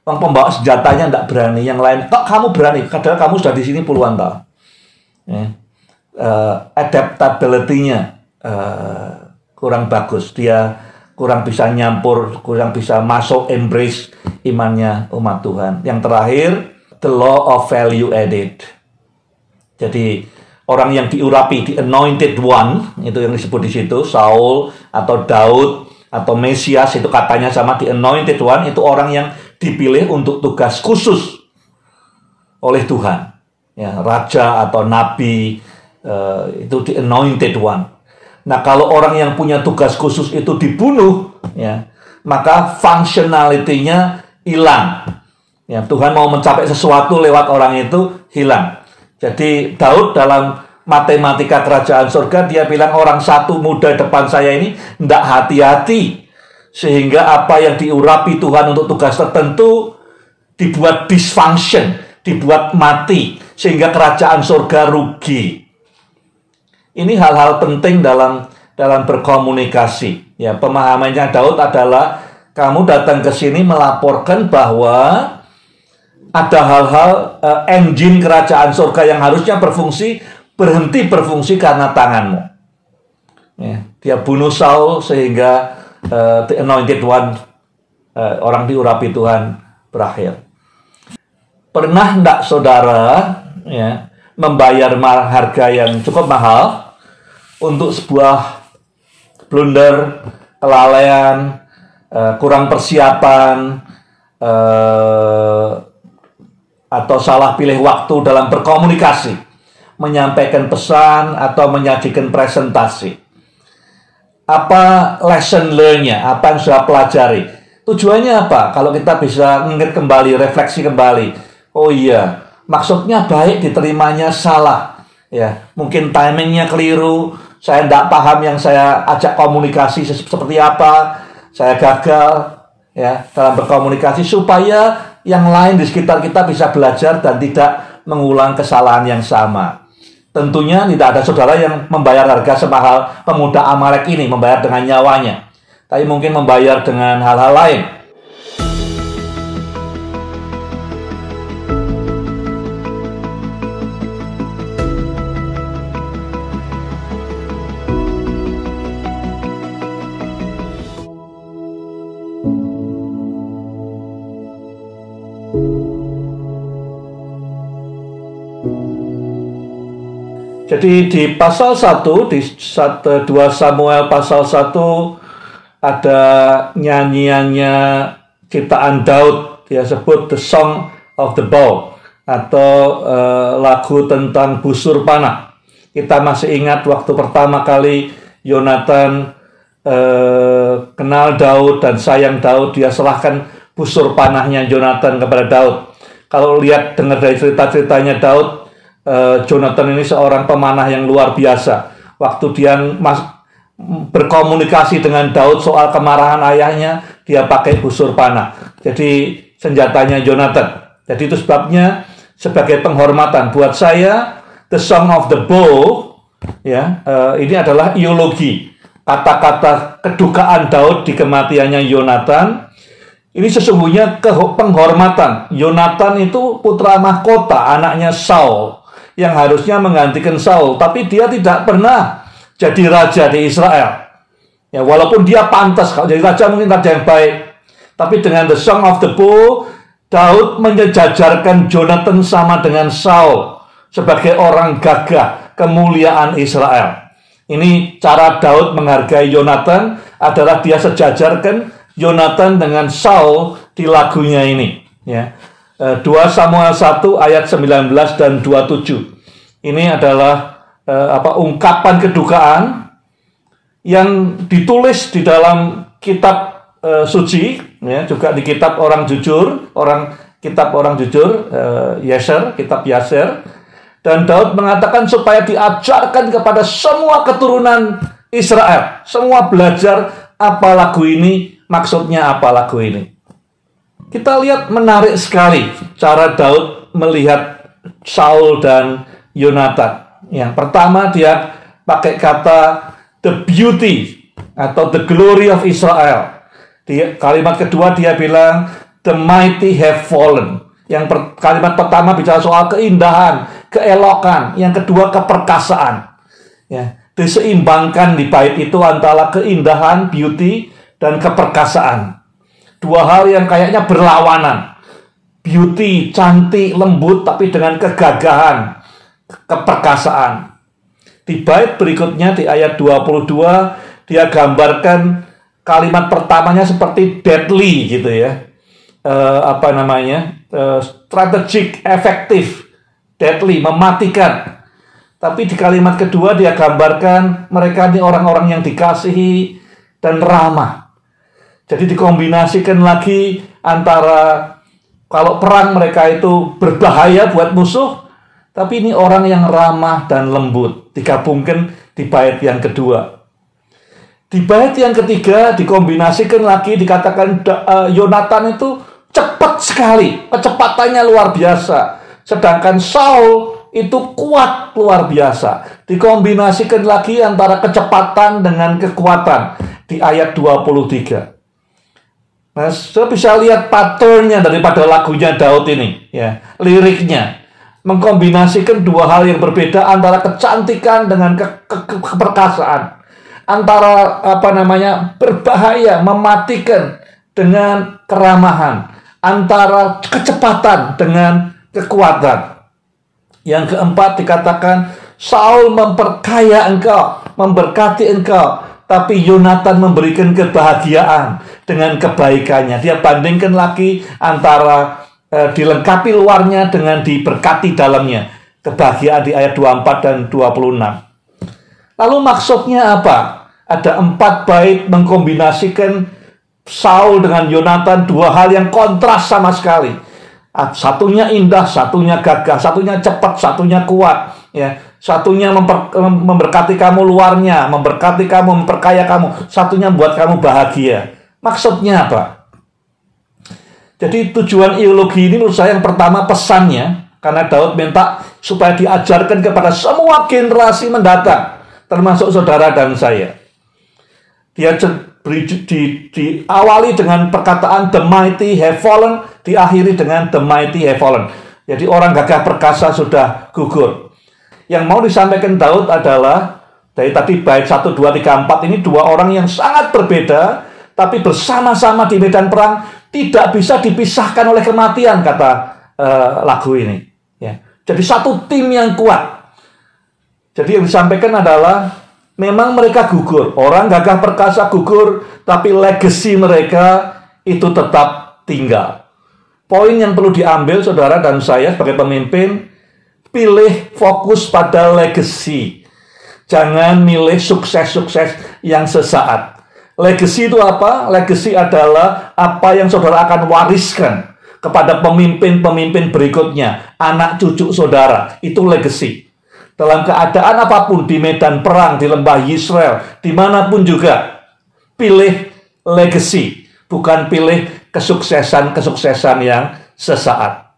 Orang pembawa senjatanya tidak berani, yang lain kok kamu berani, padahal kamu sudah di sini puluhan tahun. Ya. Adaptability-nya kurang bagus, dia kurang bisa nyampur, kurang bisa masuk embrace imannya umat Tuhan. Yang terakhir, the law of value added. Jadi orang yang diurapi, the anointed one, itu yang disebut di situ, Saul atau Daud atau Mesias, itu katanya sama the anointed one, itu orang yang dipilih untuk tugas khusus oleh Tuhan. Ya, raja atau nabi, itu the anointed one. Nah, kalau orang yang punya tugas khusus itu dibunuh, ya, maka functionality-nya hilang. Ya, Tuhan mau mencapai sesuatu lewat orang itu hilang. Jadi Daud dalam matematika kerajaan surga, dia bilang orang satu muda depan saya ini tidak hati-hati, sehingga apa yang diurapi Tuhan untuk tugas tertentu dibuat dysfunction, dibuat mati, sehingga kerajaan surga rugi. Ini hal-hal penting dalam berkomunikasi. Ya, pemahamannya Daud adalah kamu datang ke sini melaporkan bahwa ada hal-hal engine kerajaan surga yang harusnya berfungsi, berhenti berfungsi karena tanganmu. Ya, dia bunuh Saul sehingga the anointed one, orang diurapi Tuhan, berakhir. Pernah enggak saudara ya, membayar harga yang cukup mahal untuk sebuah blunder, kelalaian, kurang persiapan, atau salah pilih waktu dalam berkomunikasi, menyampaikan pesan atau menyajikan presentasi? Apa lesson learn-nya? Apa yang sudah pelajari? Tujuannya apa? Kalau kita bisa mengingat kembali, refleksi kembali, oh iya, maksudnya baik, diterimanya salah. Ya, mungkin timingnya keliru, saya tidak paham yang saya ajak komunikasi seperti apa, saya gagal ya dalam berkomunikasi, supaya yang lain di sekitar kita bisa belajar dan tidak mengulang kesalahan yang sama. Tentunya tidak ada saudara yang membayar harga semahal pemuda Amalek ini, membayar dengan nyawanya, tapi mungkin membayar dengan hal-hal lain. Jadi di pasal 1, di 2 Samuel pasal 1, ada nyanyiannya ciptaan Daud. Dia sebut The Song of the Bow, atau lagu tentang busur panah. Kita masih ingat waktu pertama kali Yonatan kenal Daud dan sayang Daud, dia serahkan busur panahnya Yonatan kepada Daud. Kalau lihat, dengar dari cerita-ceritanya Daud, Jonathan ini seorang pemanah yang luar biasa. Waktu dia berkomunikasi dengan Daud soal kemarahan ayahnya, dia pakai busur panah. Jadi senjatanya Jonathan. Jadi itu sebabnya sebagai penghormatan buat saya, The Song of the Bow, ya, ini adalah eulogi, kata-kata kedukaan Daud di kematiannya Yonatan. Ini sesungguhnya penghormatan. Yonatan itu putra mahkota, anaknya Saul, yang harusnya menggantikan Saul, tapi dia tidak pernah jadi raja di Israel. Ya, walaupun dia pantas kalau jadi raja, mungkin raja yang baik, tapi dengan The Song of the Bow, Daud menyejajarkan Jonathan sama dengan Saul sebagai orang gagah, kemuliaan Israel. Ini cara Daud menghargai Jonathan, adalah dia sejajarkan Jonathan dengan Saul di lagunya ini. Ya. 2 Samuel 1 ayat 19 dan 27. Ini adalah ungkapan kedukaan yang ditulis di dalam kitab suci, ya, juga di kitab orang jujur, kitab orang jujur, Yeser, kitab Yeser. Dan Daud mengatakan supaya diajarkan kepada semua keturunan Israel, semua belajar apa lagu ini, maksudnya apa lagu ini. Kita lihat menarik sekali cara Daud melihat Saul dan Yonatan. Yang pertama dia pakai kata the beauty atau the glory of Israel. Kalimat kedua dia bilang the mighty have fallen. Kalimat pertama bicara soal keindahan, keelokan. Yang kedua keperkasaan. Ya, diseimbangkan di bait itu antara keindahan, beauty, dan keperkasaan. Dua hal yang kayaknya berlawanan. Beauty, cantik, lembut, tapi dengan kegagahan, keperkasaan. Di bait berikutnya di ayat 22, dia gambarkan kalimat pertamanya seperti deadly gitu ya. Strategic, efektif, deadly, mematikan. Tapi di kalimat kedua dia gambarkan mereka ini orang-orang yang dikasihi dan ramah. Jadi dikombinasikan lagi antara kalau perang mereka itu berbahaya buat musuh, tapi ini orang yang ramah dan lembut. Digabungkan di bait yang kedua. Di bait yang ketiga dikombinasikan lagi, dikatakan Yonatan itu cepat sekali, kecepatannya luar biasa. Sedangkan Saul itu kuat luar biasa. Dikombinasikan lagi antara kecepatan dengan kekuatan di ayat 23. Nah, saya bisa lihat patternnya daripada lagunya Daud ini, ya, liriknya mengkombinasikan dua hal yang berbeda antara kecantikan dengan keperkasaan, antara berbahaya, mematikan dengan keramahan, antara kecepatan dengan kekuatan. Yang keempat dikatakan Saul memperkaya engkau, memberkati engkau, tapi Yonatan memberikan kebahagiaan dengan kebaikannya. Dia bandingkan lagi antara dilengkapi luarnya dengan diberkati dalamnya. Kebahagiaan di ayat 24 dan 26. Lalu maksudnya apa? Ada 4 bait mengkombinasikan Saul dengan Yonatan, dua hal yang kontras sama sekali. Satunya indah, satunya gagah, satunya cepat, satunya kuat. Ya, satunya memberkati kamu luarnya, memberkati kamu, memperkaya kamu. Satunya buat kamu bahagia. Maksudnya apa? Jadi tujuan ideologi ini menurut saya yang pertama pesannya, karena Daud minta supaya diajarkan kepada semua generasi mendatang, termasuk saudara dan saya. Dia diawali dengan perkataan the mighty have fallen, diakhiri dengan the mighty have fallen. Jadi orang gagah perkasa sudah gugur. Yang mau disampaikan Daud adalah dari tadi bait 1, 2, 3, 4 ini dua orang yang sangat berbeda, tapi bersama-sama di medan perang tidak bisa dipisahkan oleh kematian, kata lagu ini. Ya. Jadi satu tim yang kuat. Jadi yang disampaikan adalah memang mereka gugur. Orang gagah perkasa gugur, tapi legacy mereka itu tetap tinggal. Poin yang perlu diambil saudara dan saya sebagai pemimpin, pilih fokus pada legacy. Jangan milih sukses-sukses yang sesaat. Legacy itu apa? Legacy adalah apa yang saudara akan wariskan kepada pemimpin-pemimpin berikutnya, anak cucu saudara. Itu legacy. Dalam keadaan apapun, di medan perang, di lembah Yisrael, dimanapun juga, pilih legacy, bukan pilih kesuksesan-kesuksesan yang sesaat.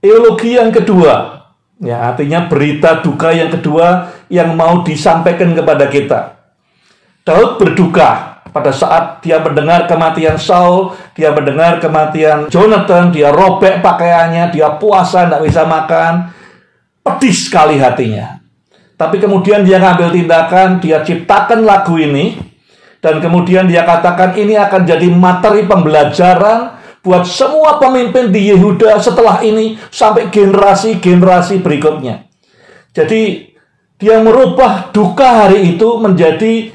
Ideologi yang kedua, ya, artinya berita duka yang kedua yang mau disampaikan kepada kita. Daud berduka pada saat dia mendengar kematian Saul, dia mendengar kematian Jonathan, dia robek pakaiannya, dia puasa, tidak bisa makan. Pedih sekali hatinya. Tapi kemudian dia ngambil tindakan, dia ciptakan lagu ini, dan kemudian dia katakan ini akan jadi materi pembelajaran buat semua pemimpin di Yehuda setelah ini sampai generasi-generasi berikutnya. Jadi dia merubah duka hari itu menjadi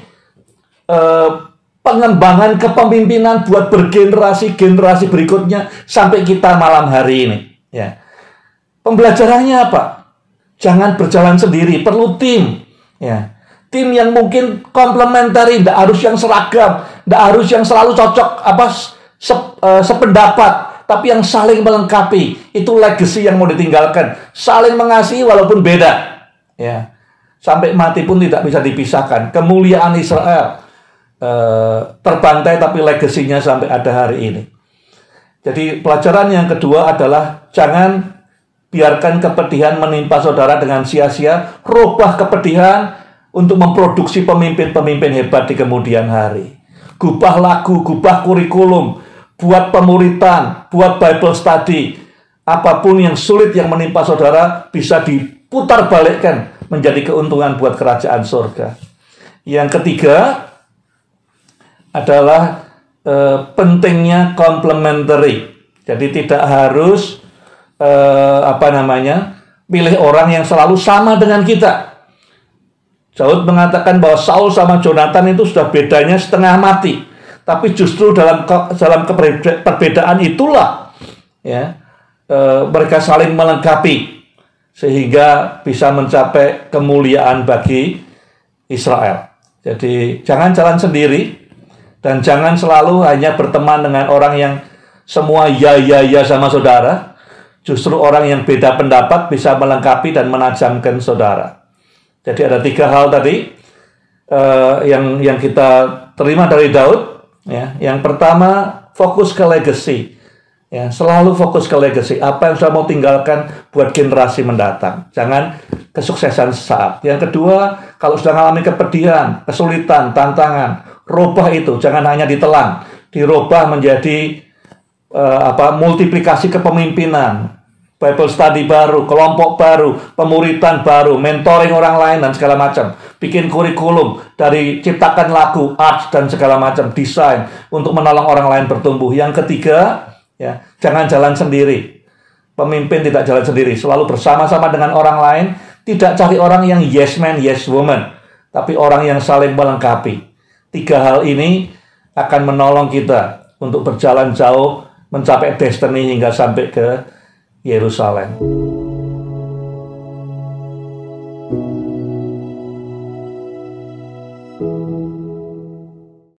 pengembangan kepemimpinan buat bergenerasi-generasi berikutnya sampai kita malam hari ini. Ya. Pembelajarannya apa? Jangan berjalan sendiri, perlu tim. Ya. Tim yang mungkin komplementari, tidak harus yang seragam, tidak harus yang selalu cocok sependapat, tapi yang saling melengkapi. Itu legacy yang mau ditinggalkan. Saling mengasihi walaupun beda. Ya. Sampai mati pun tidak bisa dipisahkan. Kemuliaan Israel terbantai, tapi legasinya sampai ada hari ini. Jadi pelajaran yang kedua adalah jangan biarkan kepedihan menimpa saudara dengan sia-sia. Rubah kepedihan untuk memproduksi pemimpin-pemimpin hebat di kemudian hari. Gubah lagu, gubah kurikulum, buat pemuritan, buat Bible study. Apapun yang sulit yang menimpa saudara bisa diputar balikkan menjadi keuntungan buat kerajaan surga. Yang ketiga adalah pentingnya complementary. Jadi tidak harus pilih orang yang selalu sama dengan kita. Daud mengatakan bahwa Saul sama Jonathan itu sudah bedanya setengah mati. Tapi justru dalam perbedaan itulah ya, mereka saling melengkapi sehingga bisa mencapai kemuliaan bagi Israel. Jadi jangan jalan sendiri dan jangan selalu hanya berteman dengan orang yang semua ya sama saudara. Justru orang yang beda pendapat bisa melengkapi dan menajamkan saudara. Jadi ada 3 hal tadi yang kita terima dari Daud. Ya. Yang pertama, fokus ke legacy. Ya, selalu fokus ke legacy. Apa yang sudah mau tinggalkan buat generasi mendatang. Jangan kesuksesan sesaat. Yang kedua, kalau sudah mengalami kepedihan, kesulitan, tantangan, rubah itu. Jangan hanya ditelan. Dirubah menjadi multiplikasi kepemimpinan, Bible study baru, kelompok baru, pemuritan baru, mentoring orang lain dan segala macam. Bikin kurikulum dari ciptakan lagu, art dan segala macam, desain untuk menolong orang lain bertumbuh. Yang ketiga, ya, jangan jalan sendiri. Pemimpin tidak jalan sendiri, selalu bersama-sama dengan orang lain. Tidak cari orang yang yes man, yes woman, tapi orang yang saling melengkapi. 3 hal ini akan menolong kita untuk berjalan jauh mencapai destiny hingga sampai ke Yerusalem.